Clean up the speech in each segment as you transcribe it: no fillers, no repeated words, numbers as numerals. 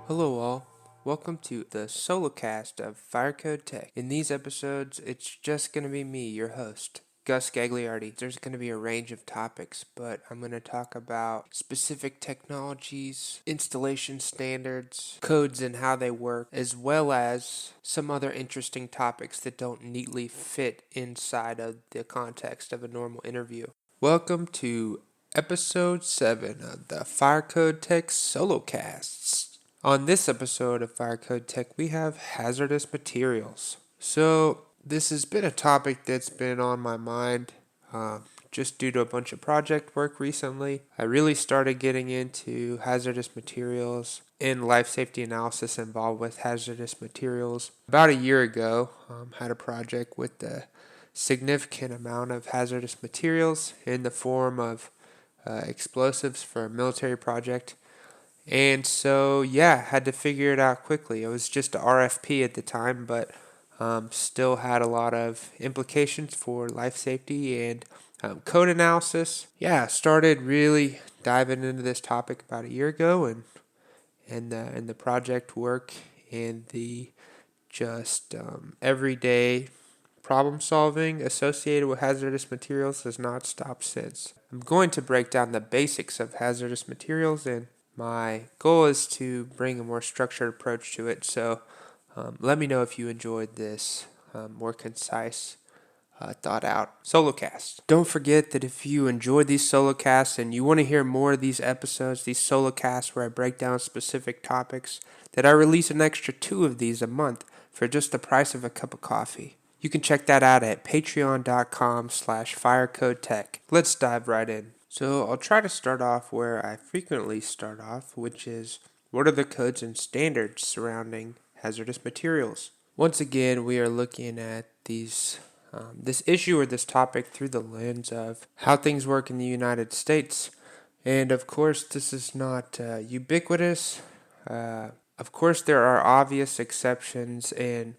Hello all, welcome to the solocast of Firecode Tech. In these episodes, it's just going to be me, your host, Gus Gagliardi. There's going to be a range of topics, but I'm going to talk about specific technologies, installation standards, codes and how they work, as well as some other interesting topics that don't neatly fit inside of the context of a normal interview. Welcome to episode 7 of the Firecode Tech solocasts. On this episode of Firecode Tech, we have hazardous materials. So, this has been a topic that's been on my mind just due to a bunch of project work recently. I really started getting into hazardous materials and life safety analysis involved with hazardous materials about a year ago. Had a project with a significant amount of hazardous materials in the form of explosives for a military project. And so, had to figure it out quickly. It was just a RFP at the time, but still had a lot of implications for life safety and code analysis. Started really diving into this topic about a year ago, and the project work and the just everyday problem solving associated with hazardous materials has not stopped since. I'm going to break down the basics of hazardous materials, and my goal is to bring a more structured approach to it. So let me know if you enjoyed this more concise, thought out solocast. Don't forget that if you enjoyed these solocasts and you want to hear more of these episodes, these solocasts where I break down specific topics, that I release an extra 2 of these a month for just the price of a cup of coffee. You can check that out at patreon.com/firecodetech. Let's dive right in. So I'll try to start off where I frequently start off, which is what are the codes and standards surrounding hazardous materials? Once again, we are looking at this issue or this topic through the lens of how things work in the United States. And of course, this is not ubiquitous. Of course, there are obvious exceptions in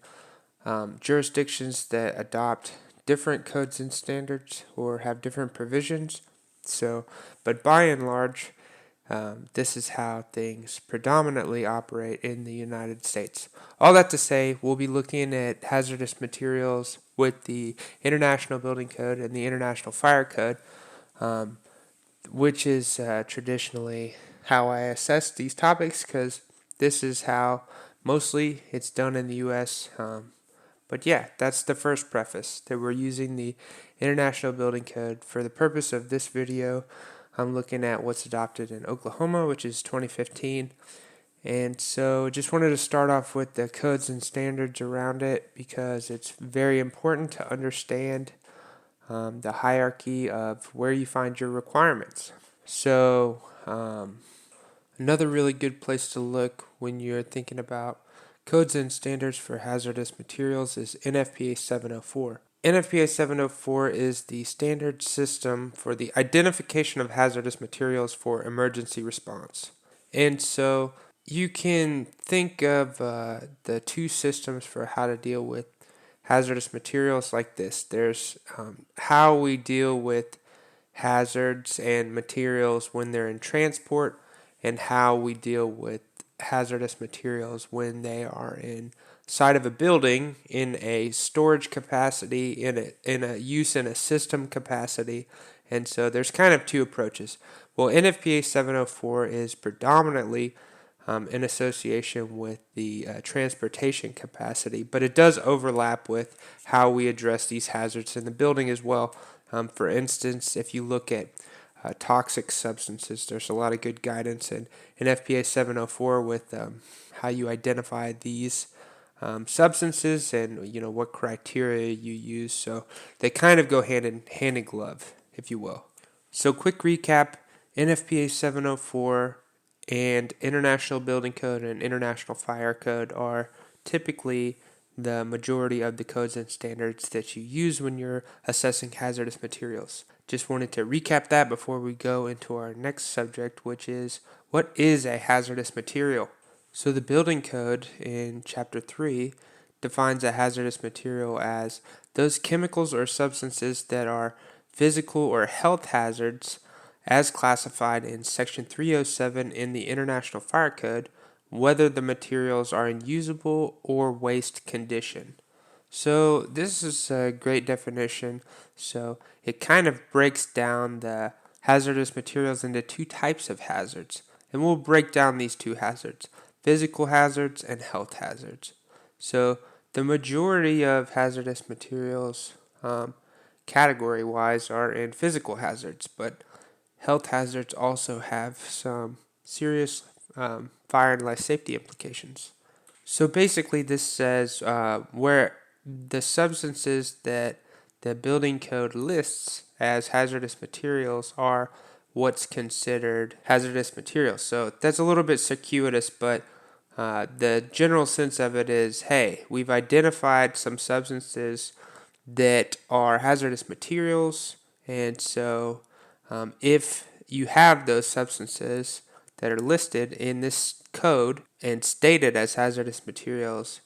jurisdictions that adopt different codes and standards or have different provisions. So, but by and large, this is how things predominantly operate in the United States. All that to say, we'll be looking at hazardous materials with the International Building Code and the International Fire Code, which is traditionally how I assess these topics, because this is how mostly it's done in the U.S. But that's the first preface, that we're using the International Building Code. For the purpose of this video, I'm looking at what's adopted in Oklahoma, which is 2015. And so just wanted to start off with the codes and standards around it, because it's very important to understand the hierarchy of where you find your requirements. So another really good place to look when you're thinking about codes and standards for hazardous materials is NFPA 704. NFPA 704 is the standard system for the identification of hazardous materials for emergency response. And so you can think of the two systems for how to deal with hazardous materials like this. There's how we deal with hazards and materials when they're in transport, and how we deal with hazardous materials when they are inside of a building in a storage capacity, in a use in a system capacity. And so there's kind of two approaches. Well, NFPA 704 is predominantly in association with the transportation capacity, but it does overlap with how we address these hazards in the building as well. For instance, if you look at toxic substances, there's a lot of good guidance in NFPA 704 with how you identify these substances and what criteria you use. So they kind of go hand in glove, if you will. So quick recap: NFPA 704 and International Building Code and International Fire Code are typically the majority of the codes and standards that you use when you're assessing hazardous materials. Just wanted to recap that before we go into our next subject, which is what is a hazardous material? So the building code in chapter 3 defines a hazardous material as those chemicals or substances that are physical or health hazards as classified in section 307 in the International Fire Code, whether the materials are in usable or waste condition. So this is a great definition. So it kind of breaks down the hazardous materials into two types of hazards. And we'll break down these two hazards: physical hazards and health hazards. So the majority of hazardous materials, category wise, are in physical hazards, but health hazards also have some serious fire and life safety implications. So basically, this says where the substances that the building code lists as hazardous materials are what's considered hazardous materials. So that's a little bit circuitous, but the general sense of it is, hey, we've identified some substances that are hazardous materials, and so if you have those substances that are listed in this code and stated as hazardous materials,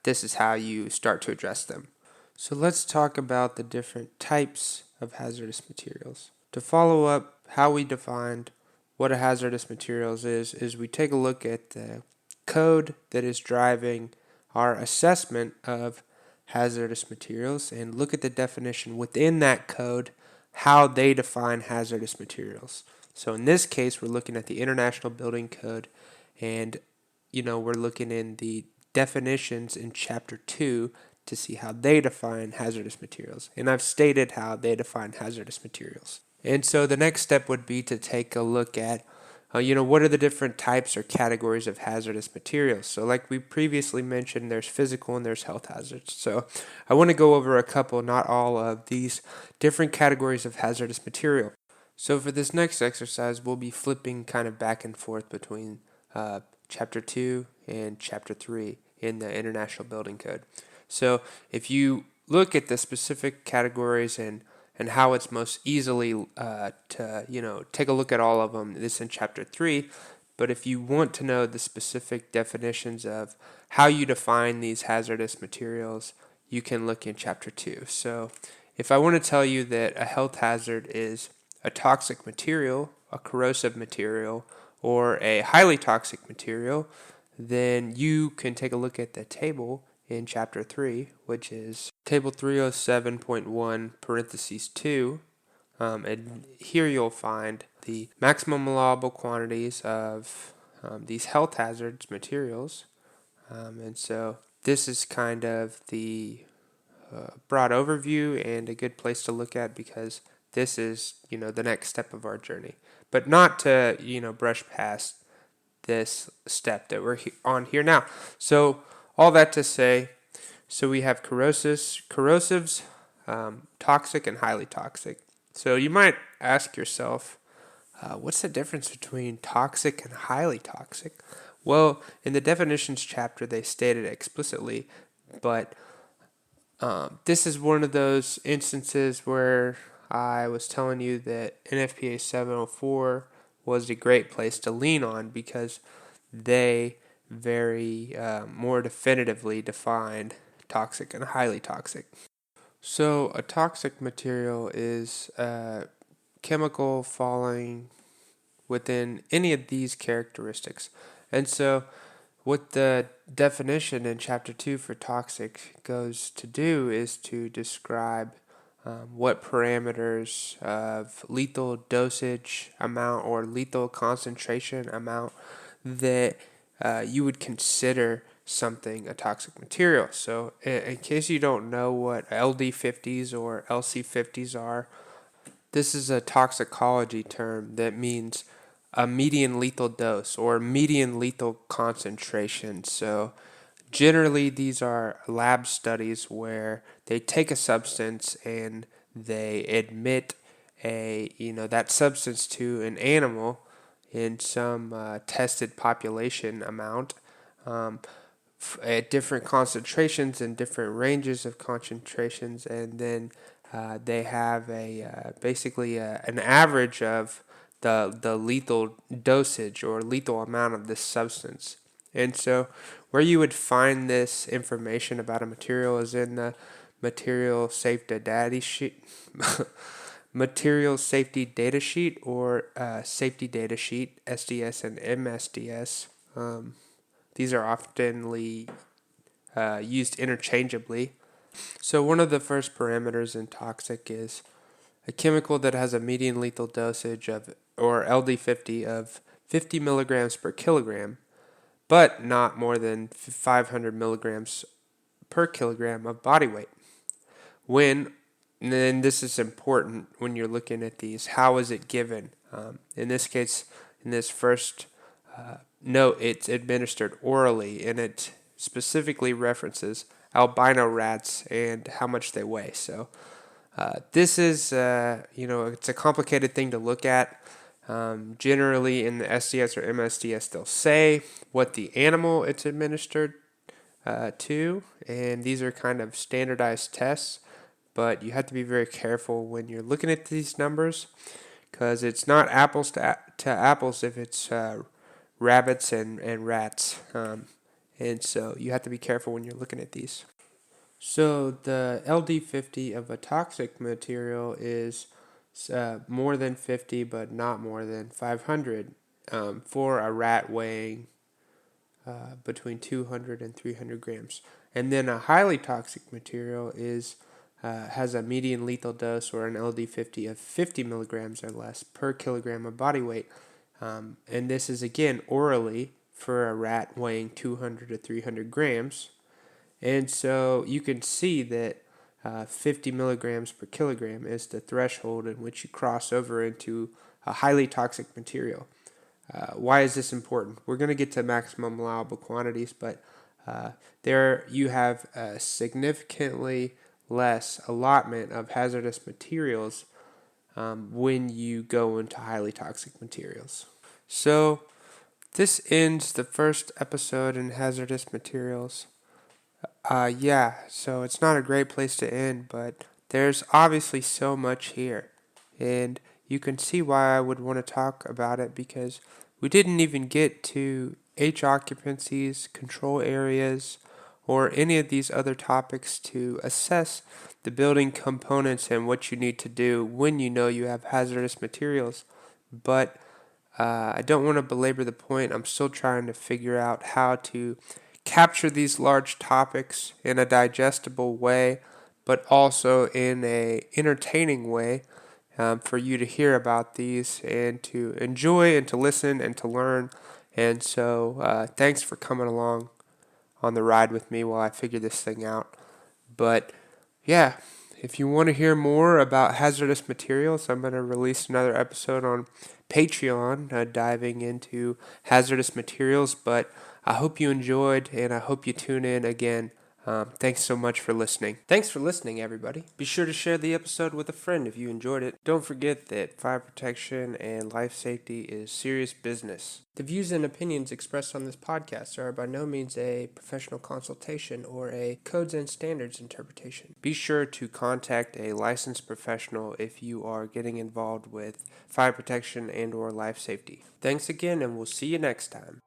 this is how you start to address them. So let's talk about the different types of hazardous materials. To follow up how we defined what a hazardous materials is we take a look at the code that is driving our assessment of hazardous materials and look at the definition within that code, how they define hazardous materials. So in this case, we're looking at the International Building Code, and we're looking in the definitions in Chapter 2 to see how they define hazardous materials. And I've stated how they define hazardous materials. And so the next step would be to take a look at, what are the different types or categories of hazardous materials. So like we previously mentioned, there's physical and there's health hazards. So I want to go over a couple, not all, of these different categories of hazardous material. So for this next exercise, we'll be flipping kind of back and forth between Chapter 2 and Chapter 3 in the International Building Code. So if you look at the specific categories and how it's most easily to take a look at all of them, this in Chapter 3. But if you want to know the specific definitions of how you define these hazardous materials, you can look in Chapter 2. So if I want to tell you that a health hazard is a toxic material, a corrosive material, or a highly toxic material, then you can take a look at the table in Chapter 3, which is Table 307.1 parentheses 2, and here you'll find the maximum allowable quantities of these health hazards materials, and so this is kind of the broad overview and a good place to look at because this is, the next step of our journey. But not to, brush past this step that we're on here now. So all that to say, so we have corrosives, toxic and highly toxic. So you might ask yourself, what's the difference between toxic and highly toxic? Well, in the definitions chapter, they stated explicitly, but this is one of those instances where I was telling you that NFPA 704 was a great place to lean on because they very more definitively defined toxic and highly toxic. So a toxic material is a chemical falling within any of these characteristics. And so what the definition in Chapter 2 for toxic goes to do is to describe what parameters of lethal dosage amount or lethal concentration amount that you would consider something a toxic material. So in case you don't know what LD50s or LC50s are, this is a toxicology term that means a median lethal dose or median lethal concentration. So generally these are lab studies where they take a substance and they admit that substance to an animal in some tested population amount at different concentrations and different ranges of concentrations, and then they have basically an average of the lethal dosage or lethal amount of this substance. And so where you would find this information about a material is in the material safety data sheet material safety data sheet or safety data sheet, SDS and MSDS. These are oftenly used interchangeably. So one of the first parameters in toxic is a chemical that has a median lethal dosage of, or LD50, of 50 milligrams per kilogram, but not more than 500 milligrams per kilogram of body weight. When, and then this is important when you're looking at these, how is it given? In this case, in this first note, it's administered orally, and it specifically references albino rats and how much they weigh. So this is, it's a complicated thing to look at. Generally, in the SDS or MSDS, they'll say what the animal it's administered to, and these are kind of standardized tests, but you have to be very careful when you're looking at these numbers because it's not apples to apples if it's rabbits and rats. And so you have to be careful when you're looking at these. So the LD50 of a toxic material is more than 50, but not more than 500 for a rat weighing between 200 and 300 grams. And then a highly toxic material has a median lethal dose, or an LD50, of 50 milligrams or less per kilogram of body weight. And this is again orally for a rat weighing 200 to 300 grams. And so you can see that 50 milligrams per kilogram is the threshold in which you cross over into a highly toxic material. Why is this important? We're going to get to maximum allowable quantities, but there you have a significantly less allotment of hazardous materials when you go into highly toxic materials. So this ends the first episode in hazardous materials. So it's not a great place to end, but there's obviously so much here. And you can see why I would want to talk about it, because we didn't even get to H occupancies, control areas, or any of these other topics to assess the building components and what you need to do when you know you have hazardous materials. But I don't want to belabor the point. I'm still trying to figure out how to capture these large topics in a digestible way, but also in a entertaining way for you to hear about these and to enjoy and to listen and to learn. And so thanks for coming along on the ride with me while I figure this thing out. But yeah, if you want to hear more about hazardous materials, I'm going to release another episode on Patreon diving into hazardous materials. But I hope you enjoyed, and I hope you tune in again. Thanks so much for listening. Thanks for listening, everybody. Be sure to share the episode with a friend if you enjoyed it. Don't forget that fire protection and life safety is serious business. The views and opinions expressed on this podcast are by no means a professional consultation or a codes and standards interpretation. Be sure to contact a licensed professional if you are getting involved with fire protection and or life safety. Thanks again, and we'll see you next time.